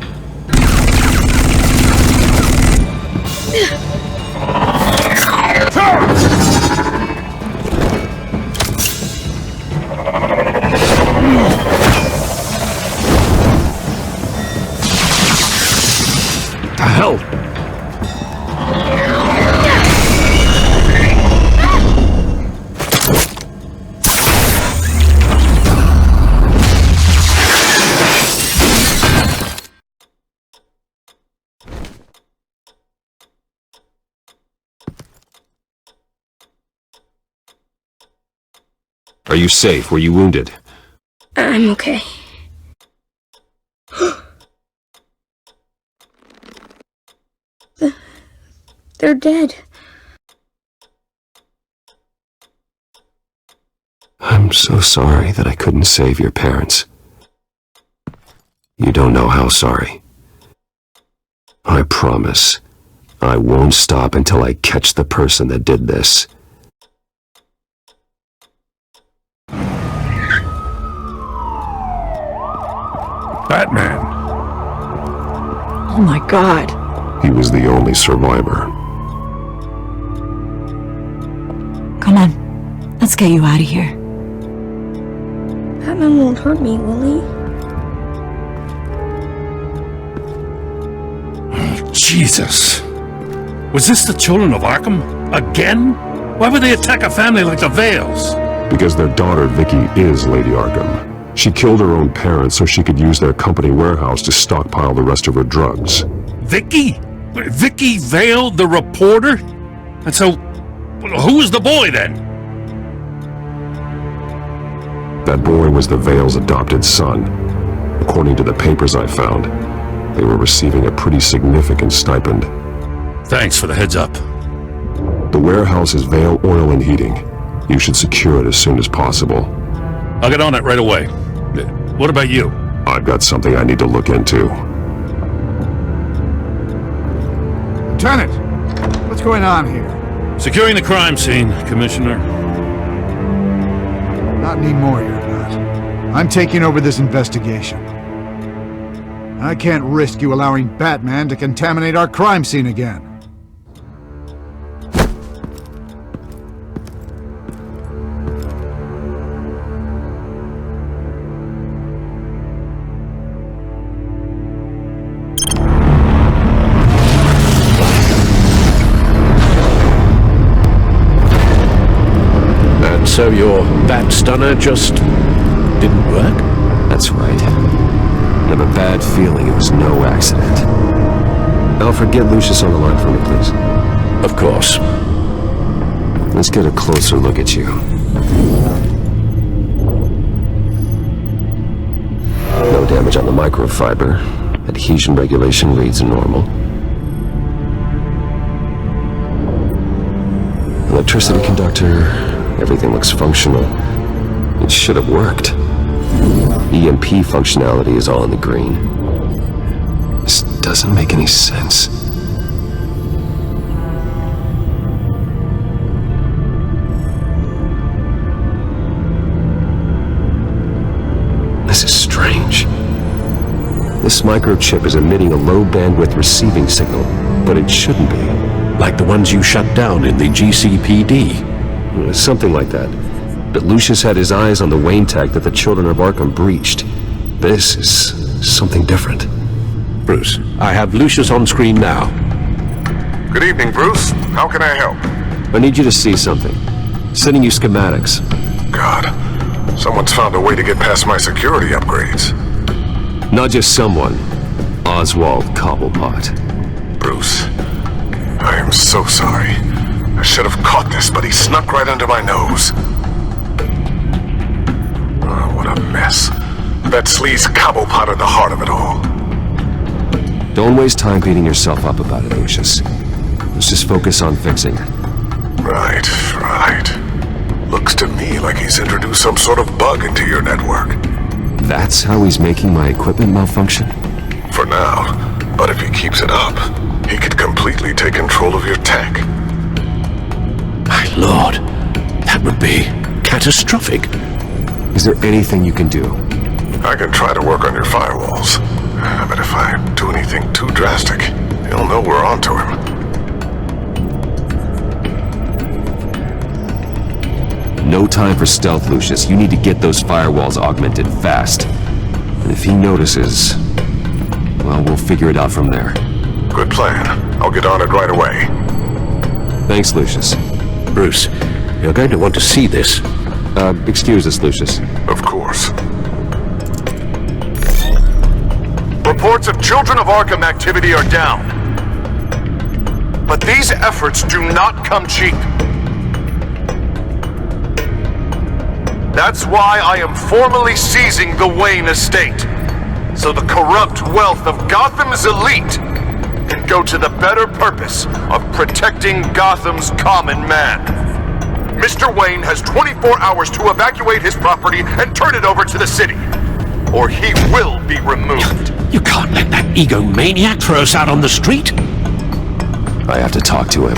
The hell? Are you safe? Were you wounded? I'm okay. They're dead. I'm so sorry that I couldn't save your parents. You don't know how sorry. I promise, I won't stop until I catch the person that did this. Batman. Oh my god. He was the only survivor. Come on, let's get you out of here. Batman won't hurt me, will he? Oh, Jesus. Was this the children of Arkham? Again? Why would they attack a family like the Vales? Because their daughter, Vicky, is Lady Arkham. She killed her own parents so she could use their company warehouse to stockpile the rest of her drugs. Vicky? Vicky Vale, the reporter? And so, who was the boy then? That boy was the Vale's adopted son, according to the papers I found. They were receiving a pretty significant stipend. Thanks for the heads up. The warehouse is Vale Oil and Heating. You should secure it as soon as possible. I'll get on it right away. What about you? I've got something I need to look into. Lieutenant! What's going on here? Securing the crime scene, Commissioner. Not anymore, you're not. I'm taking over this investigation. I can't risk you allowing Batman to contaminate our crime scene again. So your bat stunner just didn't work? That's right. I have a bad feeling it was no accident. Alfred, get Lucius on the line for me, please. Of course. Let's get a closer look at you. No damage on the microfiber. Adhesion regulation reads normal. Electricity conductor. Everything looks functional. It should have worked. EMP functionality is all in the green. This doesn't make any sense. This is strange. This microchip is emitting a low-bandwidth receiving signal, but it shouldn't be. Like the ones you shut down in the GCPD. Something like that. But Lucius had his eyes on the Wayne tag that the children of Arkham breached. This is something different. Bruce, I have Lucius on screen now. Good evening, Bruce. How can I help? I need you to see something. Sending you schematics. God, someone's found a way to get past my security upgrades. Not just someone. Oswald Cobblepot. Bruce, I am so sorry. I should have caught this, but he snuck right under my nose. Oh, what a mess. That sleaze Cobblepot at the heart of it all. Don't waste time beating yourself up about it, Lucius. Let's just focus on fixing it. Right. Looks to me like he's introduced some sort of bug into your network. That's how he's making my equipment malfunction? For now, but if he keeps it up, he could completely take control of your tech. My lord, that would be catastrophic. Is there anything you can do? I can try to work on your firewalls, but if I do anything too drastic, he'll know we're onto him. No time for stealth, Lucius. You need to get those firewalls augmented fast. And if he notices, well, we'll figure it out from there. Good plan. I'll get on it right away. Thanks, Lucius. Bruce, you're going to want to see this. Excuse us, Lucius. Of course. Reports of Children of Arkham activity are down. But these efforts do not come cheap. That's why I am formally seizing the Wayne estate, so the corrupt wealth of Gotham's elite can go to the better purpose of protecting Gotham's common man. Mr. Wayne has 24 hours to evacuate his property and turn it over to the city, or he will be removed. You can't let that egomaniac throw us out on the street. I have to talk to him.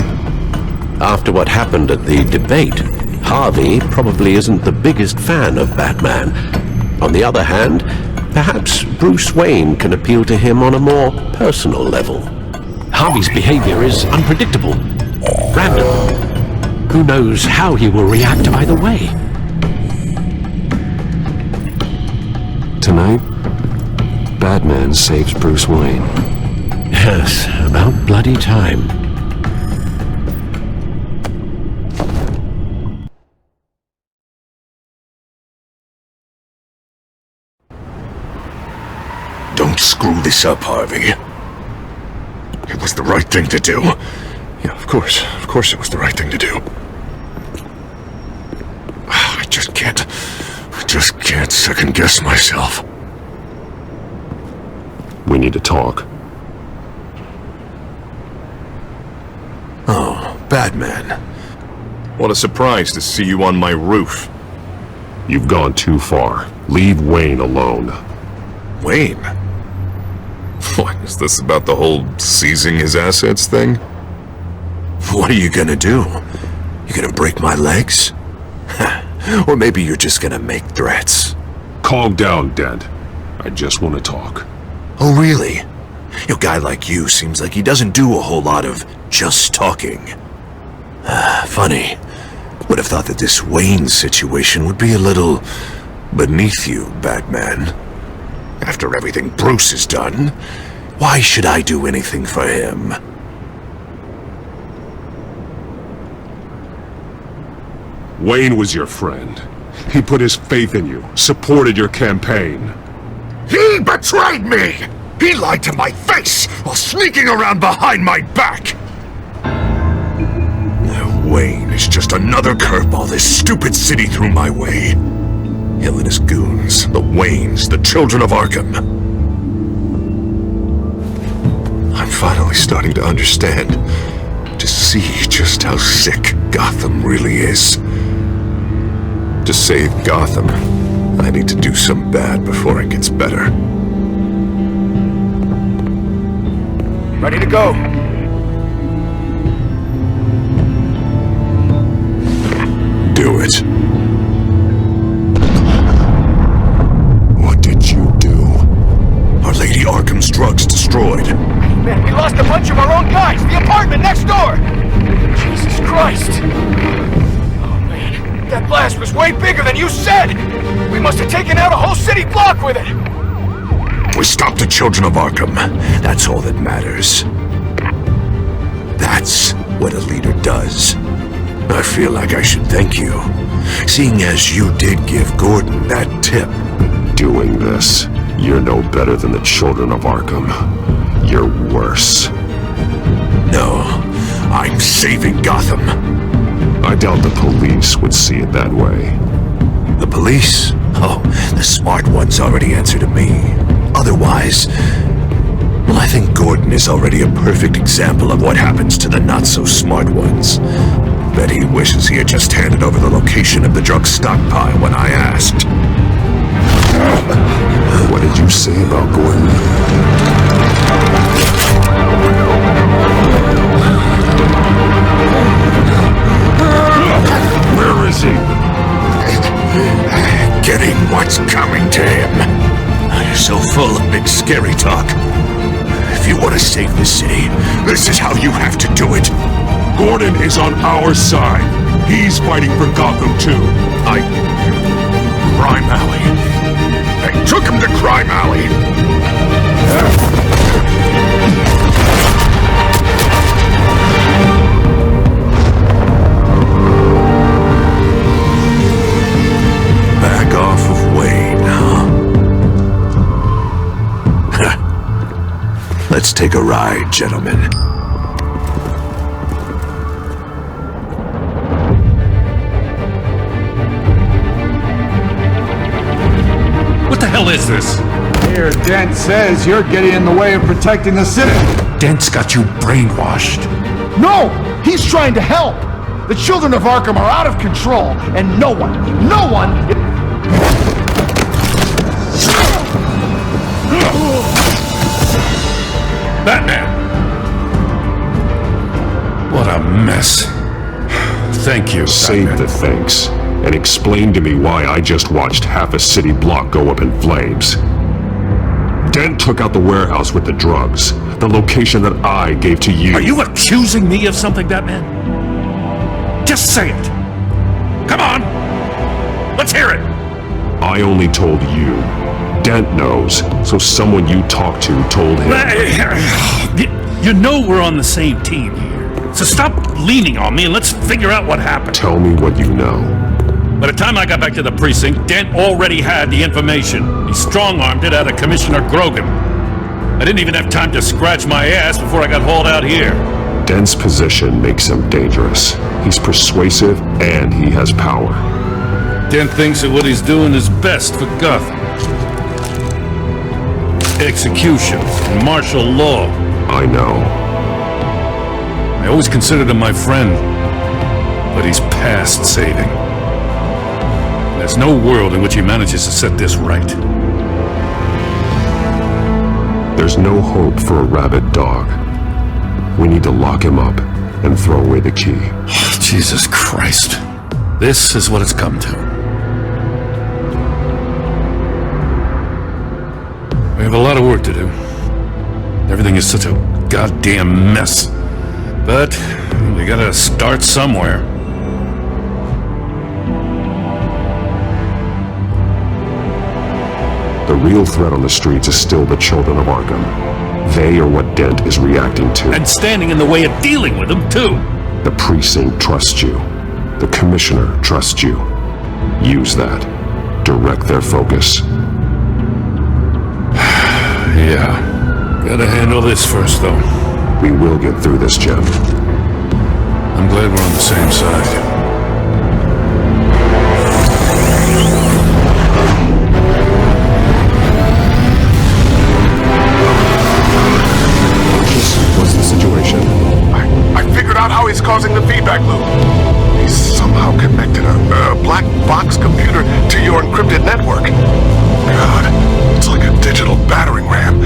After what happened at the debate, Harvey probably isn't the biggest fan of Batman. On the other hand, perhaps Bruce Wayne can appeal to him on a more personal level. Harvey's behavior is unpredictable, random. Who knows how he will react either way? Tonight, Batman saves Bruce Wayne. Yes, about bloody time. Don't screw this up, Harvey. It was the right thing to do. Yeah, of course it was the right thing to do. I just can't second guess myself. We need to talk. Oh, Batman. What a surprise to see you on my roof. You've gone too far. Leave Wayne alone. Wayne? What, is this about the whole seizing his assets thing? What are you gonna do? You gonna break my legs? Or maybe you're just gonna make threats. Calm down, Dent. I just want to talk. Oh, really? A guy like you seems like he doesn't do a whole lot of just talking. Funny. Would have thought that this Wayne situation would be a little beneath you, Batman. After everything Bruce has done, why should I do anything for him? Wayne was your friend. He put his faith in you, supported your campaign. He betrayed me! He lied to my face while sneaking around behind my back! Wayne is just another curveball this stupid city threw my way. Him and his goons, the Waynes, the children of Arkham. I'm finally starting to understand, to see just how sick Gotham really is. To save Gotham, I need to do some bad before it gets better. Ready to go. Do it. What did you do? Our Lady Arkham's drugs destroyed. Man, we lost a bunch of our own guys! The apartment next door! Jesus Christ! Oh man, that blast was way bigger than you said! We must have taken out a whole city block with it! We stopped the children of Arkham. That's all that matters. That's what a leader does. I feel like I should thank you, seeing as you did give Gordon that tip. Doing this, you're no better than the children of Arkham. You're worse. No, I'm saving Gotham. I doubt the police would see it that way. The police? Oh, the smart ones already answer to me. Otherwise, well, I think Gordon is already a perfect example of what happens to the not-so-smart ones. Bet he wishes he had just handed over the location of the drug stockpile when I asked. What did you say about Gordon? Where is he? Getting what's coming to him. You're so full of big scary talk. If you want to save this city, this is how you have to do it. Gordon is on our side. He's fighting for Gotham too. Crime Alley. They took him to Crime Alley. Back off of Wayne, huh? Let's take a ride, gentlemen. What the hell is this? Here, Dent says you're getting in the way of protecting the city. Dent's got you brainwashed. No! He's trying to help! The children of Arkham are out of control, and no one... Batman! What a mess. Thank you, Save Batman. the thanks, and explain to me why I just watched half a city block go up in flames. Dent took out the warehouse with the drugs, the location that I gave to you. Are you accusing me of something, Batman? Just say it. Come on! Let's hear it! I only told you. Dent knows, so someone you talked to told him. You know we're on the same team here. So stop leaning on me and let's figure out what happened. Tell me what you know. By the time I got back to the precinct, Dent already had the information. He strong-armed it out of Commissioner Grogan. I didn't even have time to scratch my ass before I got hauled out here. Dent's position makes him dangerous. He's persuasive and he has power. Dent thinks that what he's doing is best for Gotham. to execution and martial law. I know. I always considered him my friend, but he's past saving. There's no world in which he manages to set this right. There's no hope for a rabid dog. We need to lock him up and throw away the key. Jesus Christ. This is what it's come to. We have a lot of work to do. Everything is such a goddamn mess. But we gotta start somewhere. The real threat on the streets is still the children of Arkham. They are what Dent is reacting to. And standing in the way of dealing with them, too. The precinct trusts you. The commissioner trusts you. Use that. Direct their focus. Yeah. Gotta handle this first, though. We will get through this, Jim. I'm glad we're on the same side. What's the situation? I figured out how he's causing the feedback loop. He's somehow connected a black box computer to your encrypted network. God, it's like a digital battering ram.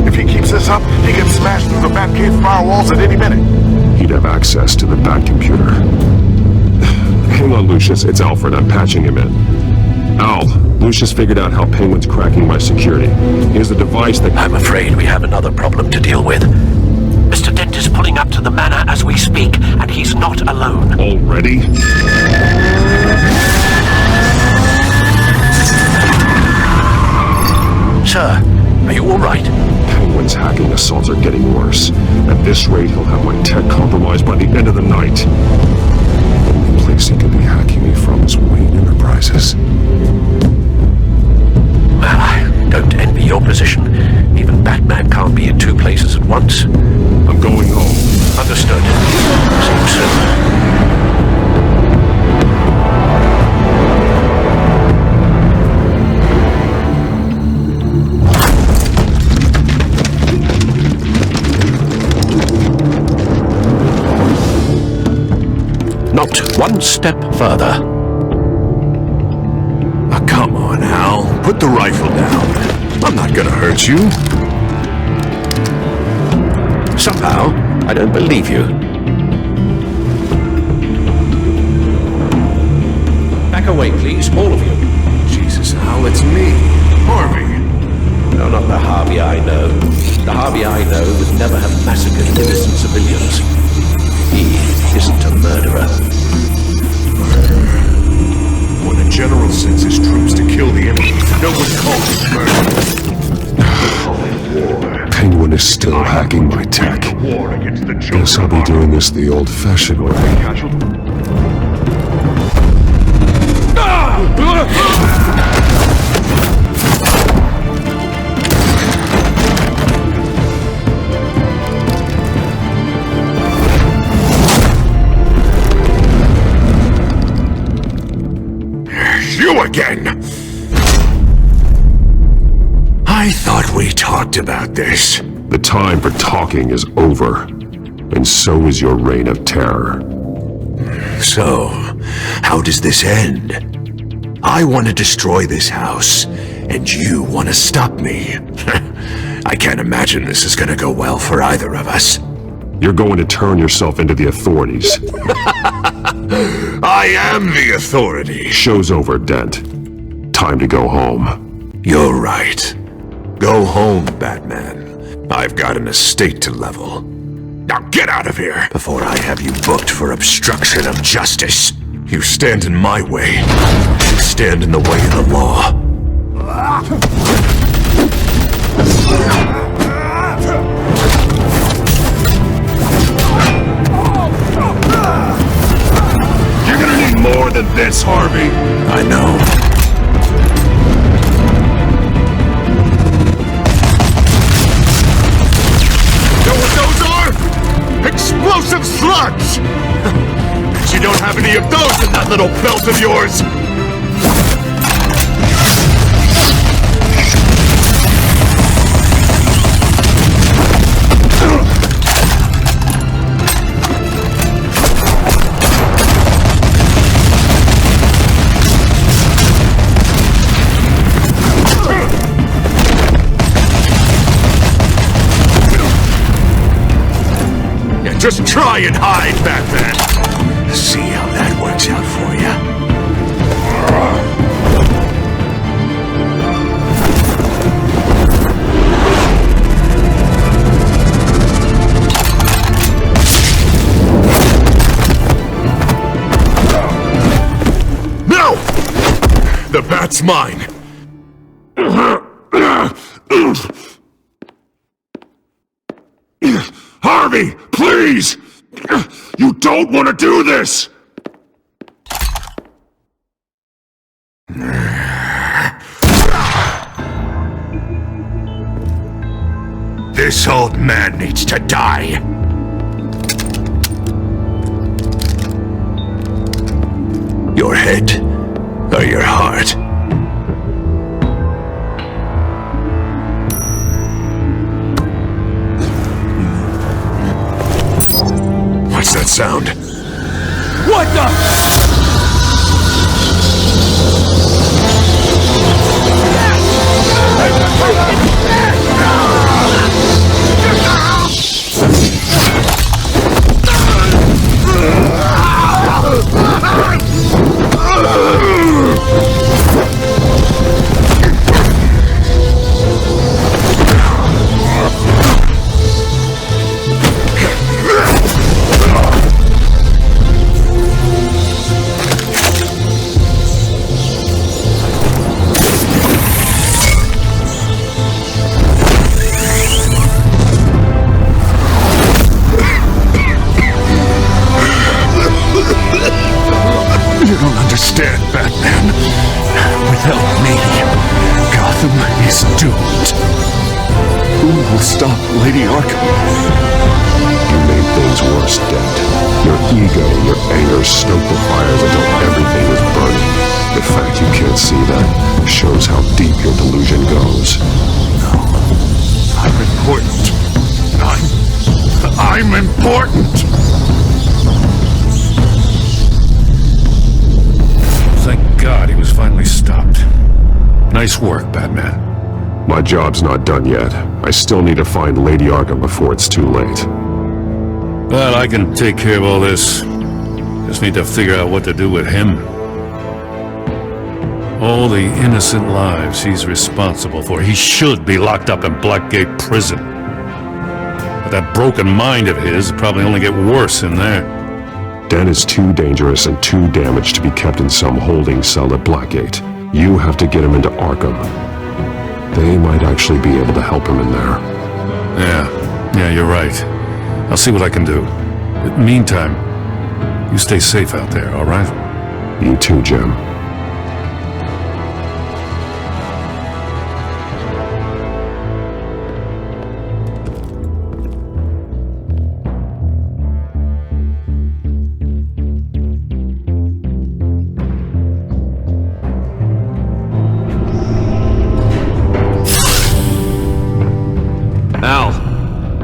If he keeps this up, he can smash through the Batcave firewalls at any minute. He'd have access to the Bat computer. Hang on, Lucius. It's Alfred. I'm patching him in. Al, Lucius figured out how Penguin's cracking my security. Here's the device that... I'm afraid we have another problem to deal with. Mr. Dent is pulling up to the manor as we speak, and he's not alone. Already? Sir, are you all right? Penguin's hacking assaults are getting worse. At this rate, he'll have my tech compromised by the end of the night. The only place he could be hacking me from is Wayne Enterprises. Well, I don't envy your position. Even Batman can't be in two places at once. I'm going home. Understood. See you soon. Not one step further. Oh, come on, Al. Put the rifle down. I'm not gonna hurt you. Somehow, I don't believe you. Back away, please, all of you. Jesus, Al, it's me. Harvey. No, not the Harvey I know. The Harvey I know would never have massacred innocent civilians. He isn't a murderer. When a general sends his troops to kill the enemy, no one calls it murder. Penguin is still hacking my tech. Guess I'll be doing this the old-fashioned way. You again! I thought we talked about this. The time for talking is over, and so is your reign of terror. So, how does this end? I want to destroy this house, and you want to stop me. I can't imagine this is gonna go well for either of us. You're going to turn yourself into the authorities. I am the authority. Show's over, Dent. Time to go home. You're right. Go home, Batman. I've got an estate to level. Now get out of here before I have you booked for obstruction of justice. You stand in my way. You stand in the way of the law. You're gonna need more than this, Harvey. I know. Know what those are? Explosive slugs! You don't have any of those in that little belt of yours! Just try and hide, Batman. See how that works out for you. No! The bat's mine. Harvey, please! You don't want to do this! This old man needs to die. Your head or your heart? What's that sound? What the? You don't understand, Batman. Without me, Gotham is doomed. Who will stop Lady Arkham? You made things worse, Dent. Your ego and your anger stoked the fires until everything was burning. The fact you can't see that shows how deep your delusion goes. No. I'm important. I'm important! Thank God he was finally stopped. Nice work, Batman. My job's not done yet. I still need to find Lady Arkham before it's too late. Well, I can take care of all this. Just need to figure out what to do with him. All the innocent lives he's responsible for. He should be locked up in Blackgate Prison. But that broken mind of his will probably only get worse in there. Dent is too dangerous and too damaged to be kept in some holding cell at Blackgate. You have to get him into Arkham. They might actually be able to help him in there. Yeah, you're right. I'll see what I can do. But meantime, you stay safe out there, all right? You too, Jim.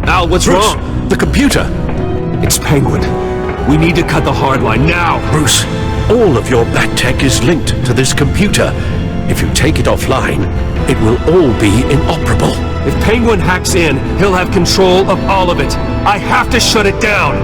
Al, what's wrong? The computer! It's Penguin. We need to cut the hard line now! Bruce, all of your bat tech is linked to this computer. If you take it offline, it will all be inoperable. If Penguin hacks in, he'll have control of all of it. I have to shut it down!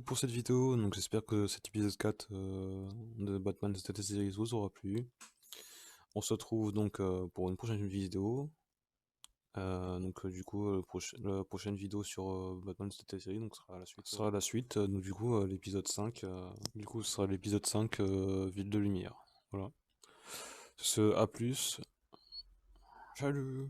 Pour cette vidéo, donc j'espère que cet épisode 4 de Batman TELTALE Series vous aura plu. On se retrouve donc pour une prochaine vidéo. Du coup, la prochaine vidéo sur Batman TELTALE Series donc sera la suite. Donc du coup, l'épisode 5. Ce sera l'épisode 5, Ville de Lumière. Voilà. Ce A+, salut.